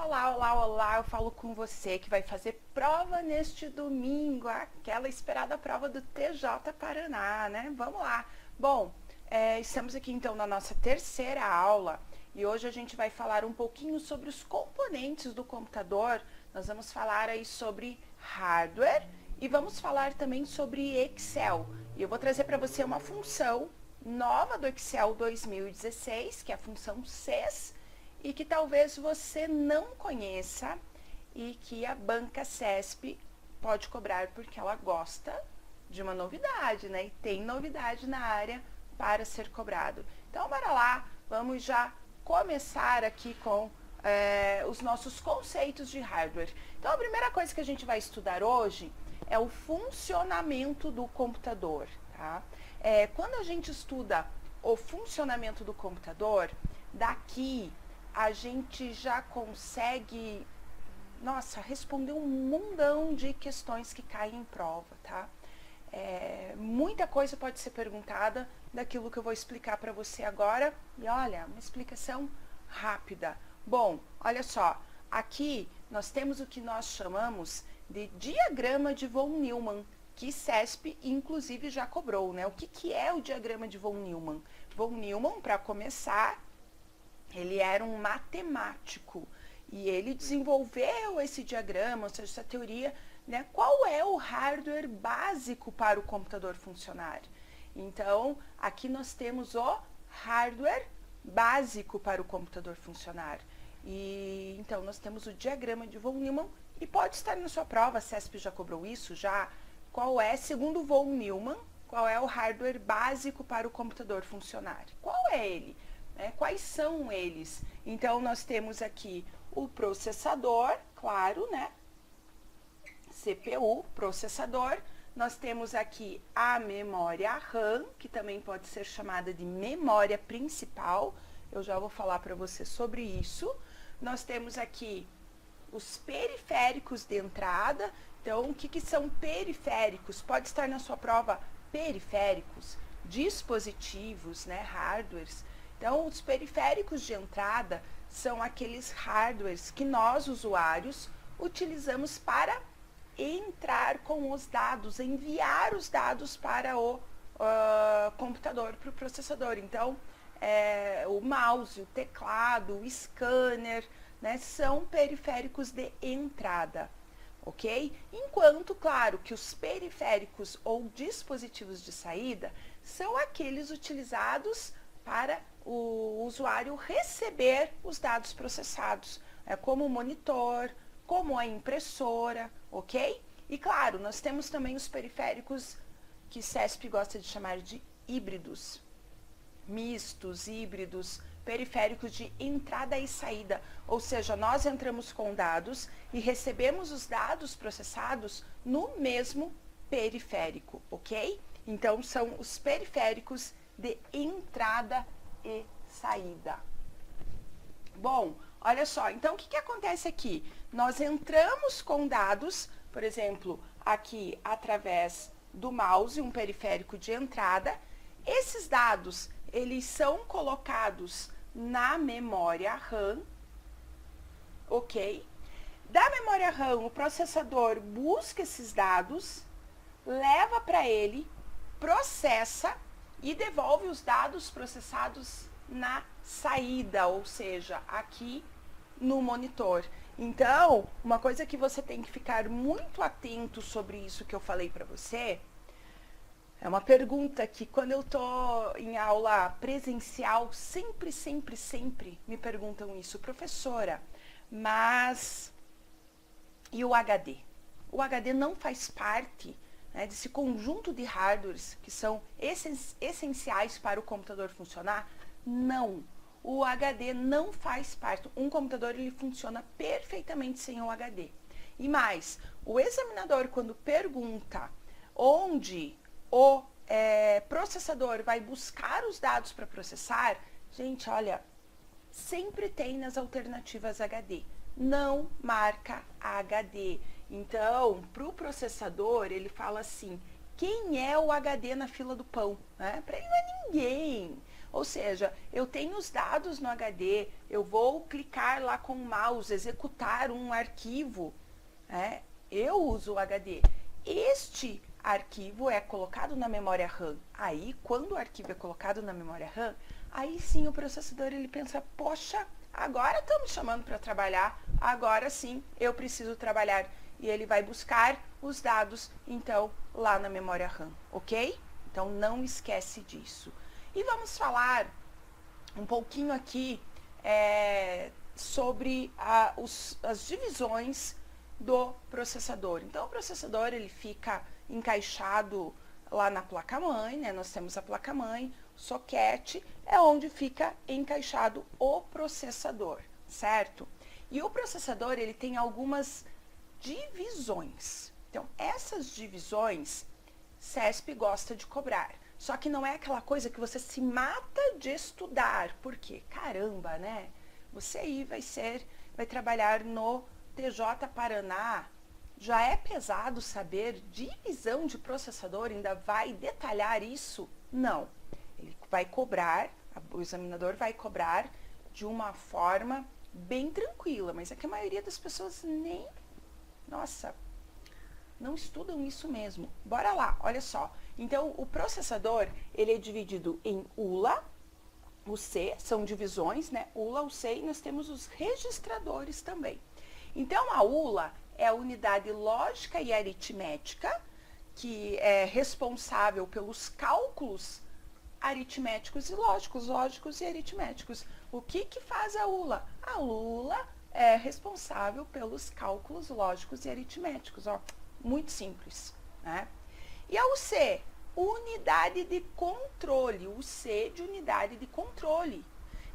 Olá, olá, olá, eu falo com você que vai fazer prova neste domingo, aquela esperada prova do TJ Paraná, né? Vamos lá. Bom, estamos aqui então na nossa terceira aula e hoje a gente vai falar um pouquinho sobre os componentes do computador. Nós vamos falar aí sobre hardware e vamos falar também sobre Excel. E eu vou trazer para você uma função nova do Excel 2016, que é a função CES, e que talvez você não conheça e que a banca CESP pode cobrar porque ela gosta de uma novidade, né? E tem novidade na área para ser cobrado. Então, bora lá, vamos já começar aqui com os nossos conceitos de hardware. Então, a primeira coisa que a gente vai estudar hoje é o funcionamento do computador, tá? Quando a gente estuda o funcionamento do computador, daqui a gente já consegue, responder um mundão de questões que caem em prova, tá? Muita coisa pode ser perguntada daquilo que eu vou explicar para você agora. E olha, uma explicação rápida. Bom, olha só, aqui nós temos o que nós chamamos de diagrama de von Neumann, que CESP inclusive já cobrou, né? O que é o diagrama de von Neumann? Von Neumann, para começar, ele era um matemático e ele desenvolveu esse diagrama, ou seja, essa teoria, né? Qual é o hardware básico para o computador funcionar? Então, aqui nós temos o hardware básico para o computador funcionar. E então nós temos o diagrama de von Neumann e pode estar na sua prova, a CESP já cobrou isso, já. Qual é, segundo von Neumann, qual é o hardware básico para o computador funcionar? Qual é ele? Quais são eles? Então, nós temos aqui o processador, claro, né? CPU, processador. Nós temos aqui a memória RAM, que também pode ser chamada de memória principal. Eu já vou falar para você sobre isso. Nós temos aqui os periféricos de entrada. Então, o que são periféricos? Pode estar na sua prova periféricos, dispositivos, né? Hardwares. Então, os periféricos de entrada são aqueles hardwares que nós, usuários, utilizamos para entrar com os dados, enviar os dados para o computador, para o processador. Então, o mouse, o teclado, o scanner, né, são periféricos de entrada, ok? Enquanto, claro, que os periféricos ou dispositivos de saída são aqueles utilizados para o usuário receber os dados processados, como o monitor, como a impressora, ok? E claro, nós temos também os periféricos que CESP gosta de chamar de híbridos, mistos, híbridos, periféricos de entrada e saída, ou seja, nós entramos com dados e recebemos os dados processados no mesmo periférico, ok? Então, são os periféricos de entrada e saída. Bom, olha só, então o que acontece aqui? Nós entramos com dados, por exemplo, aqui através do mouse, um periférico de entrada. Esses dados, eles são colocados na memória RAM, ok? Da memória RAM, o processador busca esses dados, leva para ele, processa e devolve os dados processados na saída, ou seja, aqui no monitor. Então, uma coisa que você tem que ficar muito atento sobre isso que eu falei para você, é uma pergunta que quando eu tô em aula presencial, sempre me perguntam isso, professora, mas e o HD? O HD não faz parte, né, desse conjunto de hardwares que são essenciais para o computador funcionar? Não, o HD não faz parte. Um computador ele funciona perfeitamente sem o HD. E mais, o examinador quando pergunta onde o processador vai buscar os dados para processar, gente, olha, sempre tem nas alternativas HD. Não marca HD. Então, para o processador, ele fala assim, quem é o HD na fila do pão? Para ele não é ninguém. Ou seja, eu tenho os dados no HD, eu vou clicar lá com o mouse, executar um arquivo, né? Eu uso o HD. Este arquivo é colocado na memória RAM. Aí, quando o arquivo é colocado na memória RAM, aí sim o processador ele pensa, poxa, agora estão me chamando para trabalhar, agora sim eu preciso trabalhar. E ele vai buscar os dados, então, lá na memória RAM, ok? Então, não esquece disso. E vamos falar um pouquinho aqui sobre as divisões do processador. Então, o processador ele fica encaixado lá na placa-mãe, né? Nós temos a placa-mãe, soquete, é onde fica encaixado o processador, certo? E o processador ele tem algumas divisões. Então, essas divisões, CESP gosta de cobrar. Só que não é aquela coisa que você se mata de estudar. Por quê? Caramba, né? Você aí vai trabalhar no TJ Paraná. Já é pesado saber divisão de processador, ainda vai detalhar isso? Não. Ele vai cobrar, o examinador vai cobrar de uma forma bem tranquila, mas é que a maioria das pessoas não estudam isso mesmo. Bora lá, olha só. Então, o processador, ele é dividido em ULA, UC, são divisões, né? ULA, UC, e nós temos os registradores também. Então, a ULA é a unidade lógica e aritmética, que é responsável pelos cálculos aritméticos e lógicos e aritméticos. O que faz a ULA? A ULA é responsável pelos cálculos lógicos e aritméticos, ó, muito simples, né? E a UC, unidade de controle, o C de unidade de controle,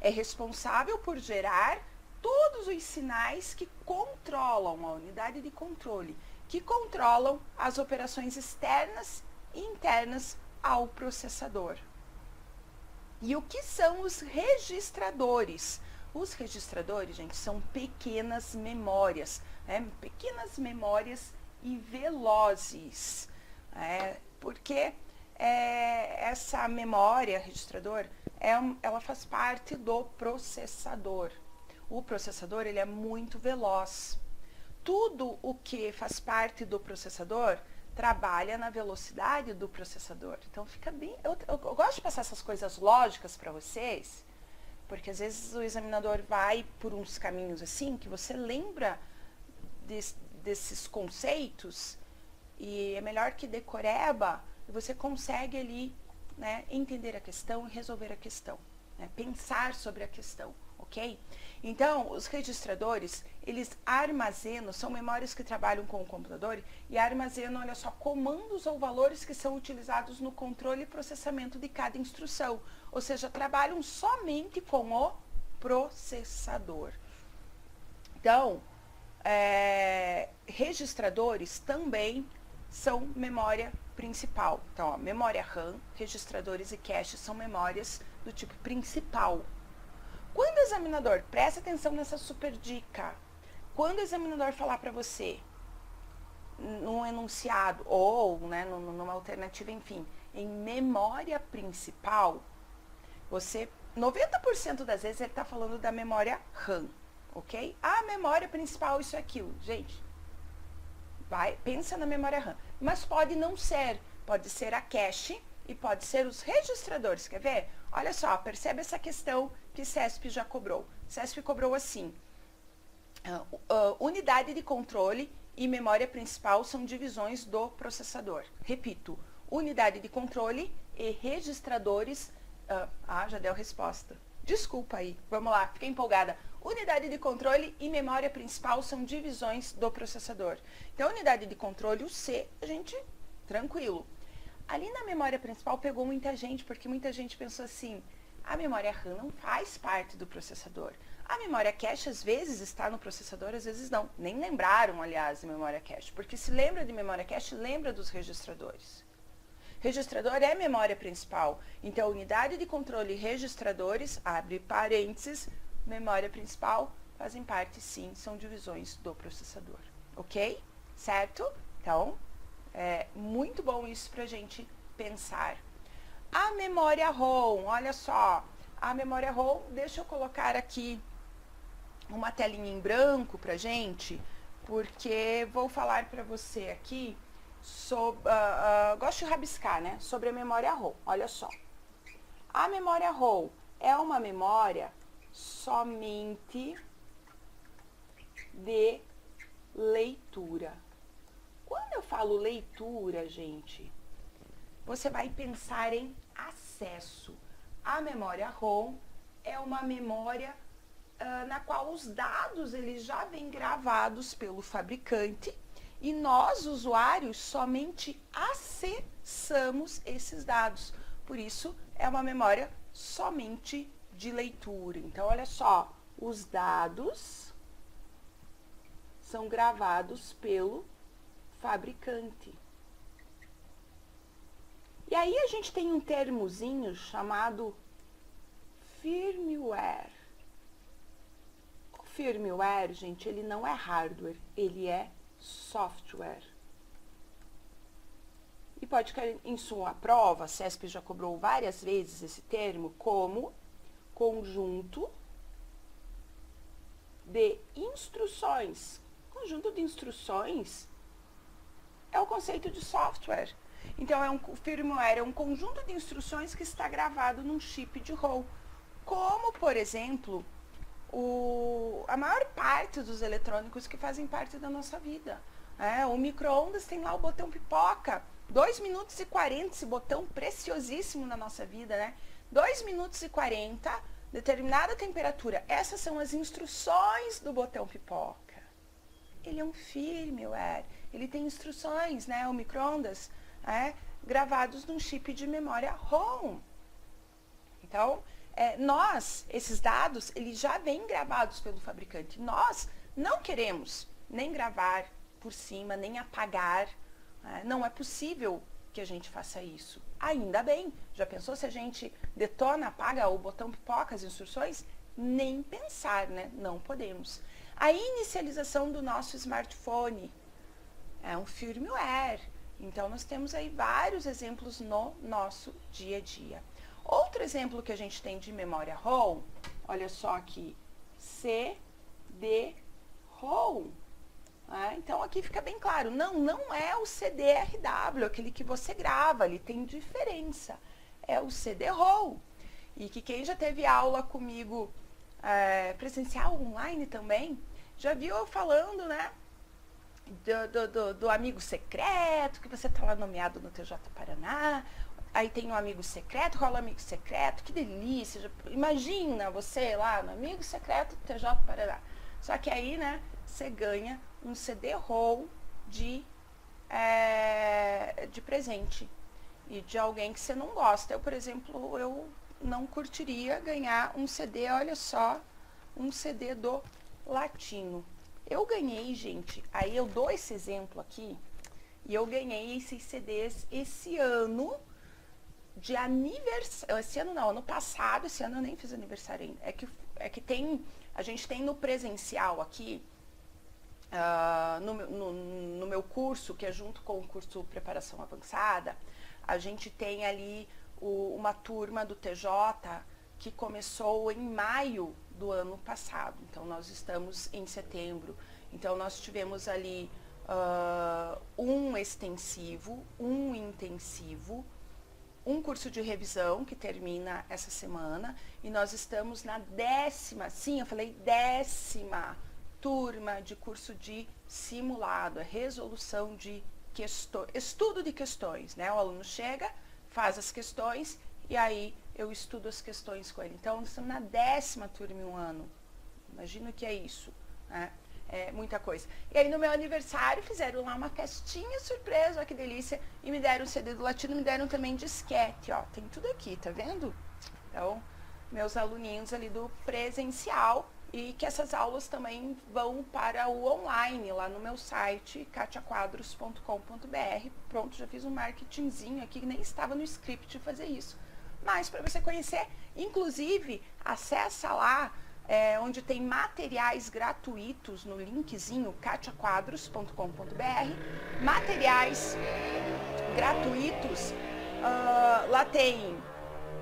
é responsável por gerar todos os sinais que controlam a unidade de controle, que controlam as operações externas e internas ao processador. E o que são os registradores? Os registradores, gente, são pequenas memórias, né? Pequenas memórias e velozes, porque essa memória registrador, ela faz parte do processador. O processador, ele é muito veloz. Tudo o que faz parte do processador trabalha na velocidade do processador. Então, fica bem... Eu gosto de passar essas coisas lógicas para vocês, porque às vezes o examinador vai por uns caminhos assim, que você lembra desses conceitos, e é melhor que decoreba, e você consegue ali, né, entender a questão e resolver a questão, né, pensar sobre a questão, ok? Então, os registradores, eles armazenam, são memórias que trabalham com o computador e armazenam, olha só, comandos ou valores que são utilizados no controle e processamento de cada instrução, ou seja, trabalham somente com o processador. Então, registradores também são memória principal. Então, ó, memória RAM, registradores e cache são memórias do tipo principal. Quando o examinador, presta atenção nessa super dica, quando o examinador falar para você, num enunciado ou, né, numa alternativa, enfim, em memória principal, você, 90% das vezes ele está falando da memória RAM, ok? A memória principal, isso e aquilo. Gente, pensa na memória RAM. Mas pode não ser, pode ser a cache e pode ser os registradores. Quer ver? Olha só, percebe essa questão que CESP já cobrou. CESP cobrou assim, unidade de controle e memória principal são divisões do processador. Repito, unidade de controle e registradores... já deu a resposta. Desculpa aí, vamos lá, fiquei empolgada. Unidade de controle e memória principal são divisões do processador. Então, unidade de controle, o C, a gente, tranquilo. Ali na memória principal pegou muita gente, porque muita gente pensou assim, a memória RAM não faz parte do processador. A memória cache às vezes está no processador, às vezes não. Nem lembraram, aliás, de memória cache, porque se lembra de memória cache, lembra dos registradores. Registrador é memória principal. Então, unidade de controle e registradores, abre parênteses, memória principal, fazem parte, sim, são divisões do processador. Ok? Certo? Então, é muito bom isso para a gente pensar. A memória ROM, olha só, a memória ROM, deixa eu colocar aqui uma telinha em branco pra gente, porque vou falar para você aqui sobre, gosto de rabiscar, né, sobre a memória ROM, olha só. A memória ROM é uma memória somente de leitura. Quando eu falo leitura, gente, você vai pensar em acesso. A memória ROM é uma memória na qual os dados eles já vêm gravados pelo fabricante e nós, usuários, somente acessamos esses dados. Por isso, é uma memória somente de leitura. Então, olha só, os dados são gravados pelo fabricante. E aí a gente tem um termozinho chamado firmware. O firmware, gente, ele não é hardware, ele é software. E pode cair em sua prova, a CESP já cobrou várias vezes esse termo, como conjunto de instruções. Conjunto de instruções é o conceito de software. Então, o firmware é um conjunto de instruções que está gravado num chip de ROM. Como, por exemplo, a maior parte dos eletrônicos que fazem parte da nossa vida. O micro-ondas tem lá o botão pipoca. 2 minutos e 40, esse botão preciosíssimo na nossa vida, né? 2 minutos e 40, determinada temperatura. Essas são as instruções do botão pipoca. Ele é um firmware. Ele tem instruções, né? O micro-ondas, gravados num chip de memória ROM. Então, esses dados, eles já vêm gravados pelo fabricante. Nós não queremos nem gravar por cima, nem apagar. Não é possível que a gente faça isso. Ainda bem. Já pensou se a gente detona, apaga o botão pipoca, as instruções? Nem pensar, né? Não podemos. A inicialização do nosso smartphone é um firmware. Então, nós temos aí vários exemplos no nosso dia a dia. Outro exemplo que a gente tem de memória ROM, olha só aqui, CD-ROM. Então, aqui fica bem claro, não é o CD-RW, aquele que você grava, ele tem diferença. É o CD-ROM. E que quem já teve aula comigo presencial, online também, já viu eu falando, né? Do amigo secreto, que você está lá nomeado no TJ Paraná, aí tem um amigo secreto, rola amigo secreto, que delícia, imagina você lá no amigo secreto do TJ Paraná. Só que aí, né, você ganha um CD-ROM de presente e de alguém que você não gosta. Eu, por exemplo, eu não curtiria ganhar um CD, olha só, um CD do Latino. Eu ganhei, gente, aí eu dou esse exemplo aqui, e eu ganhei esses CDs esse ano de aniversário, esse ano não, ano passado, esse ano eu nem fiz aniversário ainda, a gente tem no presencial aqui, no meu curso, que é junto com o curso Preparação Avançada, a gente tem ali uma turma do TJ que começou em maio do ano passado. Então, nós estamos em setembro. Então, nós tivemos ali um extensivo, um intensivo, um curso de revisão que termina essa semana. E nós estamos na 10ª, sim, eu falei 10ª turma de curso de simulado, resolução de questões, estudo de questões, né? O aluno chega, faz as questões e aí eu estudo as questões com ele. Então, nós estamos na 10ª turma em um ano. Imagina o que é isso, né? É muita coisa. E aí, no meu aniversário, fizeram lá uma festinha surpresa, olha que delícia, e me deram o CD do Latino, me deram também disquete, ó, tem tudo aqui, tá vendo? Então, meus aluninhos ali do presencial, e que essas aulas também vão para o online, lá no meu site, katiaquadros.com.br. Pronto, já fiz um marketingzinho aqui, que nem estava no script de fazer isso. Mas para você conhecer, inclusive, acessa lá, onde tem materiais gratuitos no linkzinho, katiaquadros.com.br, materiais gratuitos Lá tem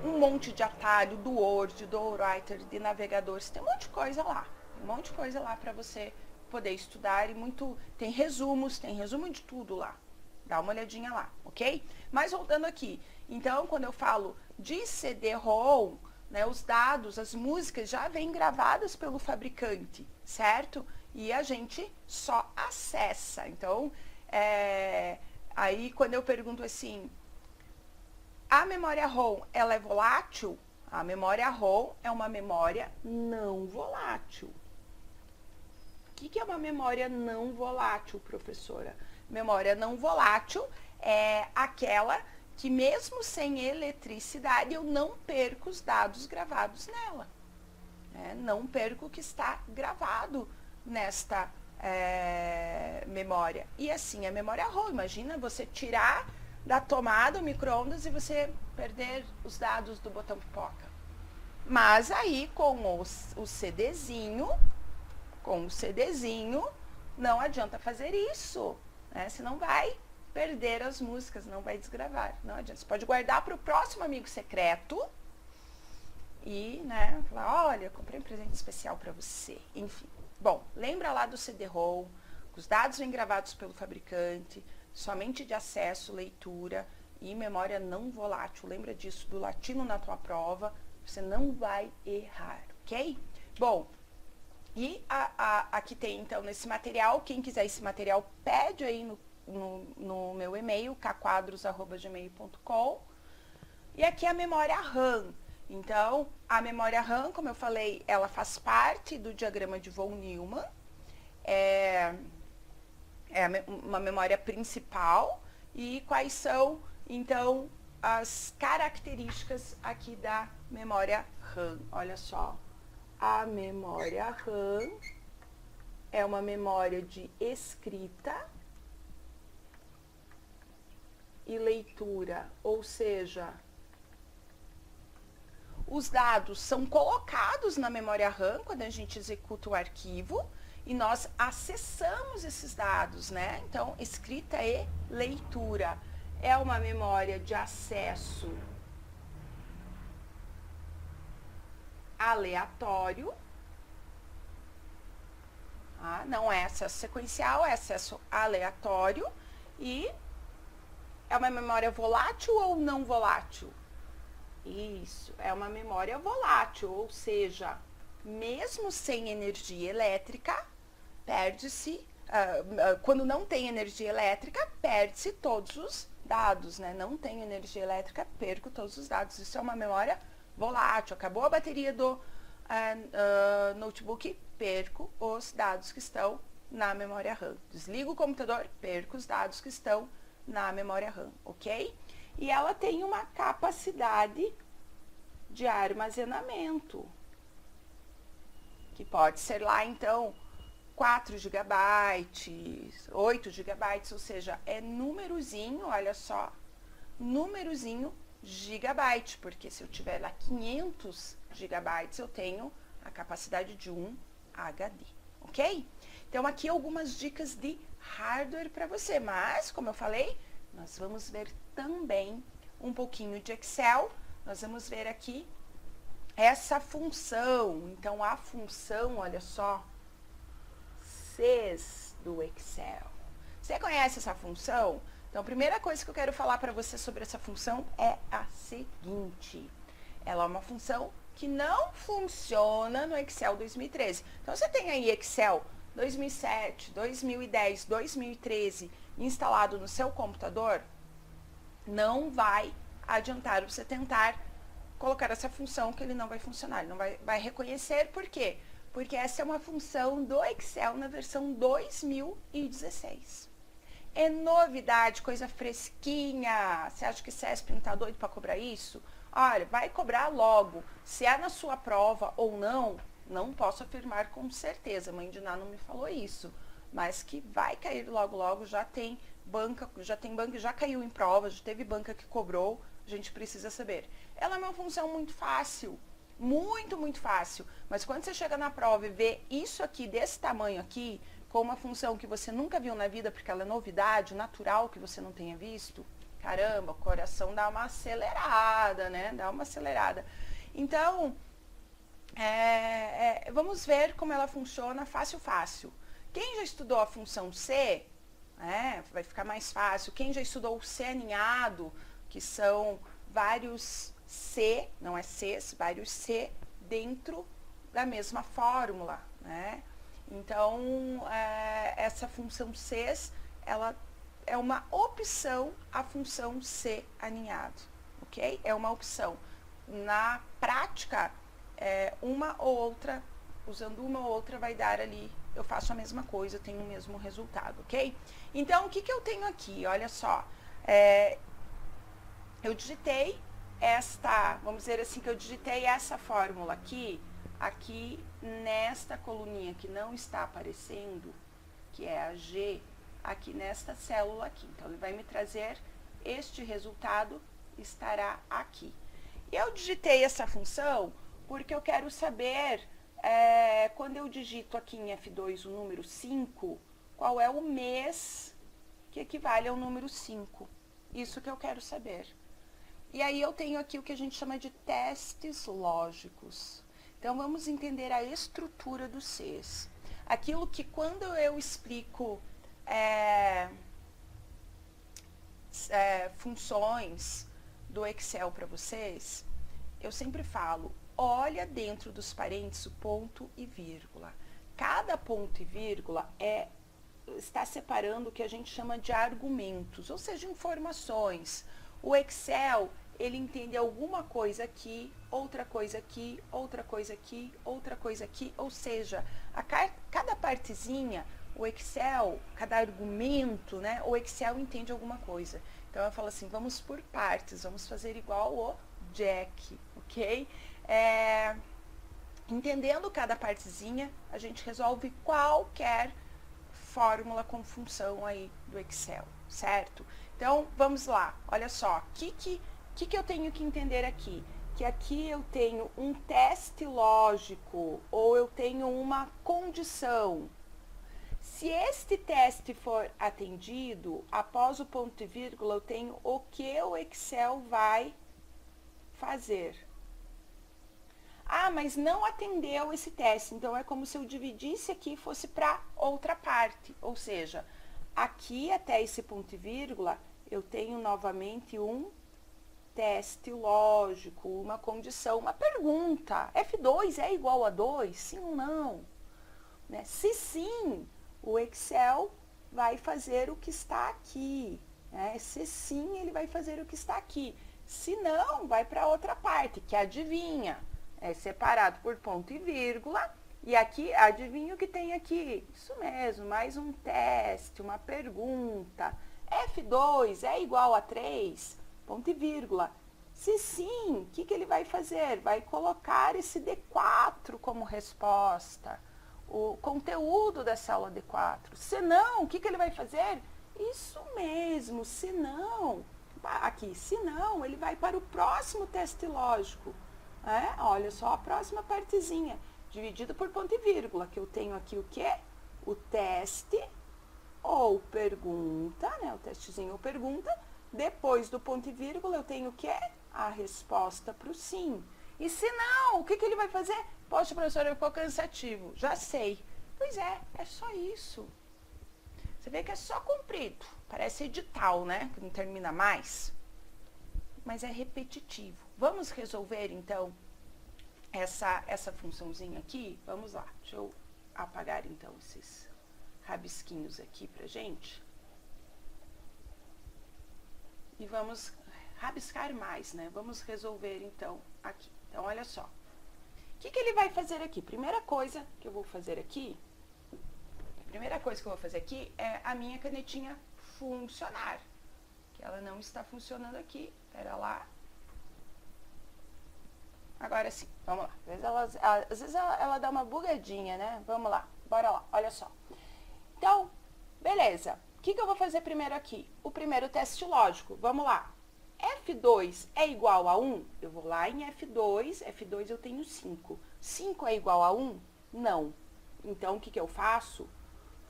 um monte de atalho do Word, do Writer, de navegadores, tem um monte de coisa lá. Tem um monte de coisa lá para você poder estudar e tem resumos, tem resumo de tudo lá. Dá uma olhadinha lá, ok? Mas voltando aqui, então quando eu falo de CD-ROM, né, os dados, as músicas já vêm gravadas pelo fabricante, certo? E a gente só acessa. Então, aí quando eu pergunto assim, a memória ROM, ela é volátil? A memória ROM é uma memória não volátil. O que é uma memória não volátil, professora? Memória não volátil é aquela que mesmo sem eletricidade eu não perco os dados gravados nela. Não perco o que está gravado nesta memória. E assim, a memória ROM, imagina você tirar da tomada o micro-ondas e você perder os dados do botão pipoca. Mas aí com o CDzinho, não adianta fazer isso, né? Você não vai perder as músicas, não vai desgravar, não adianta. Você pode guardar para o próximo amigo secreto e, né, falar, olha, comprei um presente especial para você, enfim. Bom, lembra lá do CD-ROM, os dados vêm gravados pelo fabricante, somente de acesso, leitura e memória não volátil. Lembra disso, do latino na tua prova, você não vai errar, ok? Bom, e aqui tem então nesse material, quem quiser esse material pede aí no meu e-mail, kquadros@gmail.com. E aqui a memória RAM. Então, a memória RAM, como eu falei, ela faz parte do diagrama de von Neumann. É uma memória principal. E quais são, então, as características aqui da memória RAM? Olha só, a memória RAM é uma memória de escrita e leitura, ou seja, os dados são colocados na memória RAM quando a gente executa o arquivo e nós acessamos esses dados, né? Então, escrita e leitura é uma memória de acesso aleatório. Não é acesso sequencial, é acesso aleatório. E é uma memória volátil ou não volátil? Isso, é uma memória volátil, ou seja, mesmo sem energia elétrica, perde-se, quando não tem energia elétrica, perde-se todos os dados, né? Não tem energia elétrica, perco todos os dados. Isso é uma memória volátil. Acabou a bateria do notebook, perco os dados que estão na memória RAM. Desligo o computador, perco os dados que estão na memória RAM, ok? E ela tem uma capacidade de armazenamento, que pode ser lá, então, 4 GB, 8 GB, ou seja, é númerozinho, olha só, númerozinho gigabyte, porque se eu tiver lá 500 GB, eu tenho a capacidade de um HD, ok? Então, aqui algumas dicas de hardware para você, mas, como eu falei, nós vamos ver também um pouquinho de Excel. Nós vamos ver aqui essa função. Então, a função, olha só, sys do Excel. Você conhece essa função? Então, a primeira coisa que eu quero falar para você sobre essa função é a seguinte. Ela é uma função que não funciona no Excel 2013. Então, você tem aí Excel 2007, 2010, 2013 instalado no seu computador, não vai adiantar você tentar colocar essa função, que ele não vai funcionar, ele não vai reconhecer. Por quê? Porque essa é uma função do Excel na versão 2016. É novidade, coisa fresquinha. Você acha que o CESP não está doido para cobrar isso? Olha, vai cobrar logo. Se é na sua prova ou não, não posso afirmar com certeza. A mãe de Ná não me falou isso. Mas que vai cair logo, logo. Já tem banca, já caiu em prova, já teve banca que cobrou. A gente precisa saber. Ela é uma função muito fácil. Muito, muito fácil. Mas quando você chega na prova e vê isso aqui, desse tamanho aqui, com uma função que você nunca viu na vida, porque ela é novidade, natural que você não tenha visto, caramba, o coração dá uma acelerada, né? Dá uma acelerada. Então, vamos ver como ela funciona fácil, fácil. Quem já estudou a função C, vai ficar mais fácil. Quem já estudou o C aninhado, que são vários C, não é Cs, vários C dentro da mesma fórmula, né? Então, essa função Cs, ela é uma opção à função C aninhado, ok? É uma opção. Na prática, uma ou outra, usando uma ou outra vai dar ali, eu faço a mesma coisa, tenho o mesmo resultado, ok? Então, o que eu tenho aqui? Olha só, eu digitei vamos dizer assim, que eu digitei essa fórmula aqui nesta coluninha que não está aparecendo, que é a G, aqui nesta célula aqui. Então, ele vai me trazer este resultado, estará aqui. Eu digitei essa função porque eu quero saber, quando eu digito aqui em F2 o número 5, qual é o mês que equivale ao número 5. Isso que eu quero saber. E aí eu tenho aqui o que a gente chama de testes lógicos. Então, vamos entender a estrutura dos Cs. Aquilo que quando eu explico funções do Excel para vocês, eu sempre falo, olha dentro dos parênteses o ponto e vírgula. Cada ponto e vírgula está separando o que a gente chama de argumentos, ou seja, informações. O Excel, ele entende alguma coisa aqui, outra coisa aqui, outra coisa aqui, outra coisa aqui, ou seja, cada partezinha, o Excel, cada argumento, né, o Excel entende alguma coisa. Então, eu falo assim, vamos por partes, vamos fazer igual o Jack, ok? Entendendo cada partezinha, a gente resolve qualquer fórmula com função aí do Excel, certo? Então, vamos lá, olha só, o que eu tenho que entender aqui? Que aqui eu tenho um teste lógico, ou eu tenho uma condição. Se este teste for atendido, após o ponto e vírgula, eu tenho o que o Excel vai fazer. Ah, mas não atendeu esse teste, então é como se eu dividisse aqui e fosse para outra parte. Ou seja, aqui até esse ponto e vírgula, eu tenho novamente um teste lógico, uma condição, uma pergunta. F2 é igual a 2? Sim ou não? Né? Se sim, o Excel vai fazer o que está aqui. Né? Se sim, ele vai fazer o que está aqui. Se não, vai para outra parte, que adivinha. É separado por ponto e vírgula. E aqui, adivinha o que tem aqui? Isso mesmo, mais um teste, uma pergunta. F2 é igual a 3? Ponto e vírgula. Se sim, o que ele vai fazer? Vai colocar esse D4 como resposta. O conteúdo dessa aula D4. Se não, o que ele vai fazer? Isso mesmo, se não, aqui, se não, ele vai para o próximo teste lógico. Olha só a próxima partezinha, dividido por ponto e vírgula, que eu tenho aqui o quê? O teste ou pergunta, né? O testezinho ou pergunta. Depois do ponto e vírgula, eu tenho o quê? A resposta para o sim. E se não, o que ele vai fazer? Poxa, professora, ficou cansativo. Já sei. Pois é só isso. Você vê que é só comprido. Parece edital, né? Que não termina mais. Mas é repetitivo. Vamos resolver, então, essa funçãozinha aqui? Vamos lá. Deixa eu apagar, então, esses rabisquinhos aqui pra gente. E vamos rabiscar mais, né? Vamos resolver, então, aqui. Então, olha só. O que ele vai fazer aqui? Primeira coisa que eu vou fazer aqui, é a minha canetinha funcionar. Que ela não está funcionando aqui. Pera lá. Agora sim, vamos lá. Às vezes ela dá uma bugadinha, né? Vamos lá, bora lá, olha só. Então, beleza. O que eu vou fazer primeiro aqui? O primeiro teste lógico. Vamos lá. F2 é igual a 1? Eu vou lá em F2 eu tenho 5. 5 é igual a 1? Não. Então, o que eu faço?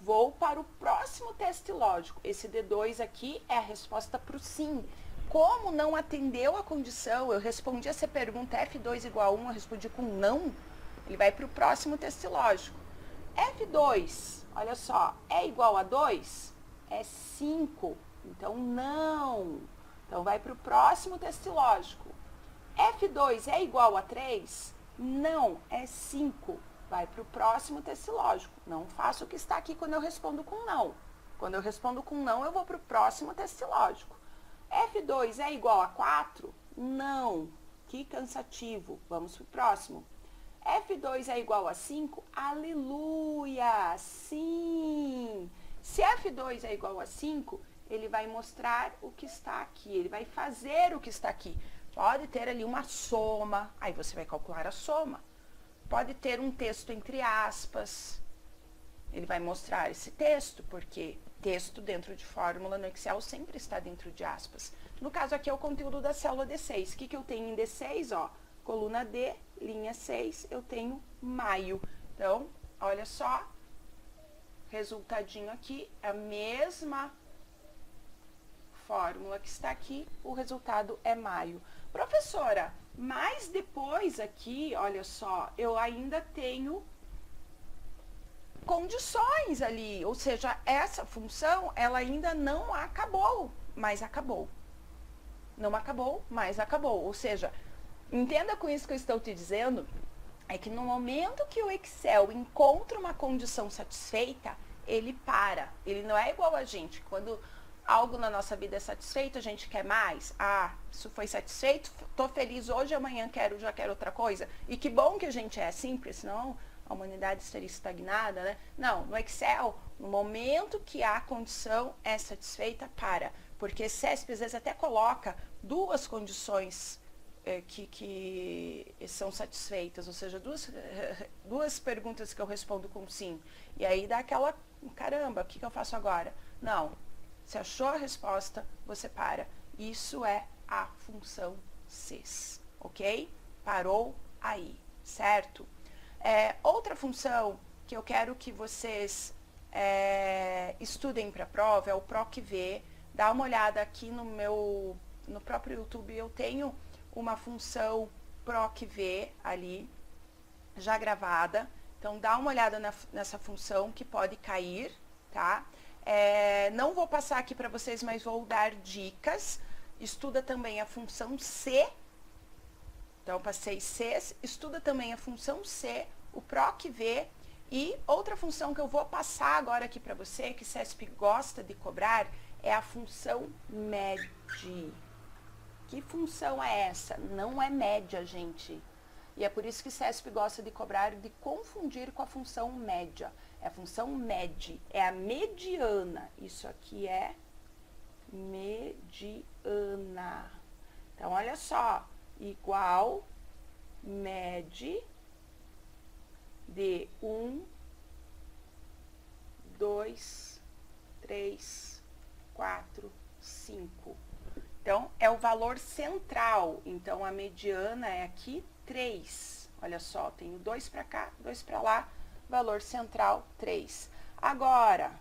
Vou para o próximo teste lógico. Esse D2 aqui é a resposta para o sim. Como não atendeu a condição, eu respondi essa pergunta F2 igual a 1, eu respondi com não, ele vai para o próximo teste lógico. F2, olha só, é igual a 2? É 5, então não. Então vai para o próximo teste lógico. F2 é igual a 3? Não, é 5. Vai para o próximo teste lógico. Não faço o que está aqui quando eu respondo com não. Quando eu respondo com não, eu vou para o próximo teste lógico. F2 é igual a 4? Não. Que cansativo. Vamos para o próximo. F2 é igual a 5? Aleluia! Sim! Se F2 é igual a 5, ele vai mostrar o que está aqui. Ele vai fazer o que está aqui. Pode ter ali uma soma. Aí você vai calcular a soma. Pode ter um texto entre aspas. Ele vai mostrar esse texto, porque texto dentro de fórmula no Excel sempre está dentro de aspas. No caso aqui é o conteúdo da célula D6. O que eu tenho em D6? Ó, coluna D, linha 6, eu tenho maio. Então, olha só, resultadinho aqui, é a mesma fórmula que está aqui, o resultado é maio. Professora, mas depois aqui, olha só, eu ainda tenho condições ali, ou seja, essa função, ela ainda não acabou, mas acabou. Não acabou, mas acabou. Ou seja, entenda com isso que eu estou te dizendo, é que no momento que o Excel encontra uma condição satisfeita, ele para. Ele não é igual a gente. Quando algo na nossa vida é satisfeito, a gente quer mais. Ah, isso foi satisfeito, tô feliz hoje, amanhã já quero outra coisa. E que bom que a gente é assim, porque senão a humanidade estaria estagnada, né? Não, no Excel, no momento que a condição é satisfeita, para. Porque CESP às vezes até coloca duas condições que são satisfeitas, ou seja, duas perguntas que eu respondo com sim. E aí dá aquela, caramba, o que eu faço agora? Não, se achou a resposta, você para. Isso é a função CES, ok? Parou aí, certo? Outra função que eu quero que vocês estudem para a prova é o PROC-V. Dá uma olhada aqui no próprio YouTube, eu tenho uma função PROC-V ali, já gravada. Então, dá uma olhada nessa função que pode cair, tá? Não vou passar aqui para vocês, mas vou dar dicas. Estuda também a função C. Então, passei C, estuda também a função C, o PROC-V. E outra função que eu vou passar agora aqui para você, que CESP gosta de cobrar, é a função MED. Que função é essa? Não é média, gente. E é por isso que CESP gosta de cobrar, de confundir com a função média. É a função MED, é a mediana. Isso aqui é mediana. Então, olha só. Igual MED de 1, 2, 3, 4, 5. Então, é o valor central. Então, a mediana é aqui 3. Olha só, tenho 2 para cá, 2 para lá, valor central 3. Agora,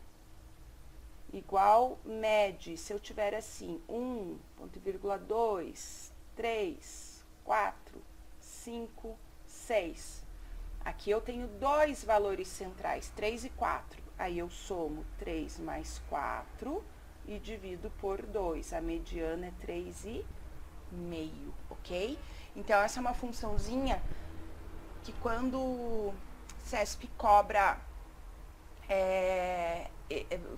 igual MED, se eu tiver assim, 1, ponto e vírgula 2, 3, 4, 5, 6. Aqui eu tenho dois valores centrais, 3 e 4. Aí eu somo 3 mais 4 e divido por 2. A mediana é 3,5, ok? Então, essa é uma funçãozinha que quando o CESP cobra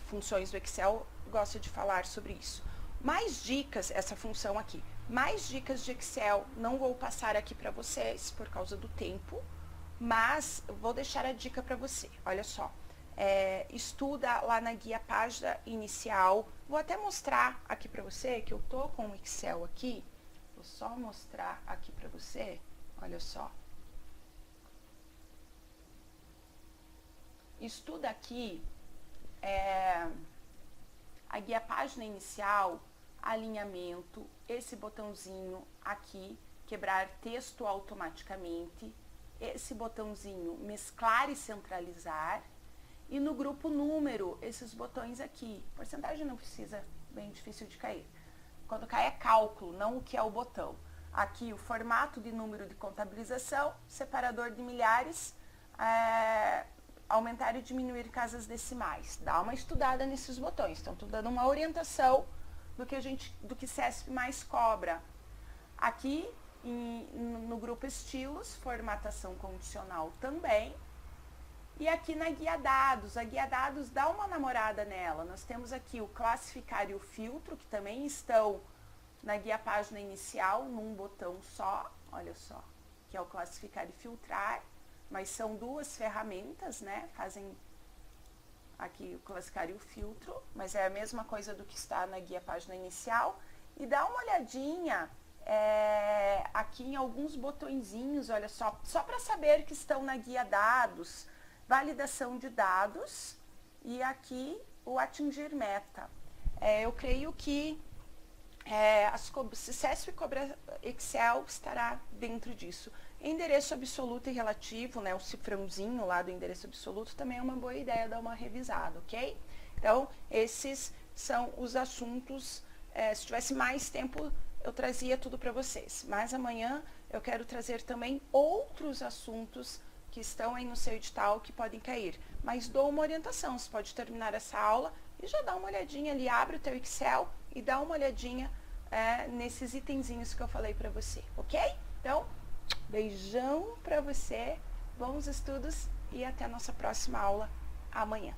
funções do Excel, gosta de falar sobre isso. Mais dicas, essa função aqui, mais dicas de Excel, não vou passar aqui para vocês por causa do tempo, mas vou deixar a dica para você. Olha só, estuda lá na guia página inicial. Vou até mostrar aqui para você que eu tô com o Excel aqui. Vou só mostrar aqui para você. Olha só. Estuda aqui a guia página inicial, alinhamento, esse botãozinho aqui, quebrar texto automaticamente, esse botãozinho mesclar e centralizar, e no grupo número, esses botões aqui, porcentagem não precisa, bem difícil de cair. quando cai é cálculo, não o que é o botão. Aqui o formato de número de contabilização, separador de milhares, aumentar e diminuir casas decimais. Dá uma estudada nesses botões. Então, estou dando uma orientação do que CESP mais cobra. Aqui no grupo estilos, formatação condicional também. E aqui na guia dados, a guia dados, dá uma namorada nela. Nós temos aqui o classificar e o filtro, que também estão na guia página inicial, num botão só, olha só, que é o classificar e filtrar, mas são duas ferramentas, né? Fazem aqui o classificar e o filtro, mas é a mesma coisa do que está na guia página inicial. E dá uma olhadinha aqui em alguns botõezinhos, olha só para saber que estão na guia dados, validação de dados e aqui o atingir meta. Eu creio que se CESP cobra Excel estará dentro disso. Endereço absoluto e relativo, né, o cifrãozinho lá do endereço absoluto também é uma boa ideia dar uma revisada, ok? Então, esses são os assuntos. Se tivesse mais tempo, eu trazia tudo para vocês. Mas amanhã eu quero trazer também outros assuntos que estão aí no seu edital que podem cair. Mas dou uma orientação, você pode terminar essa aula e já dá uma olhadinha ali, abre o teu Excel e dá uma olhadinha nesses itenzinhos que eu falei para você, ok? Então, beijão para você, bons estudos e até a nossa próxima aula amanhã.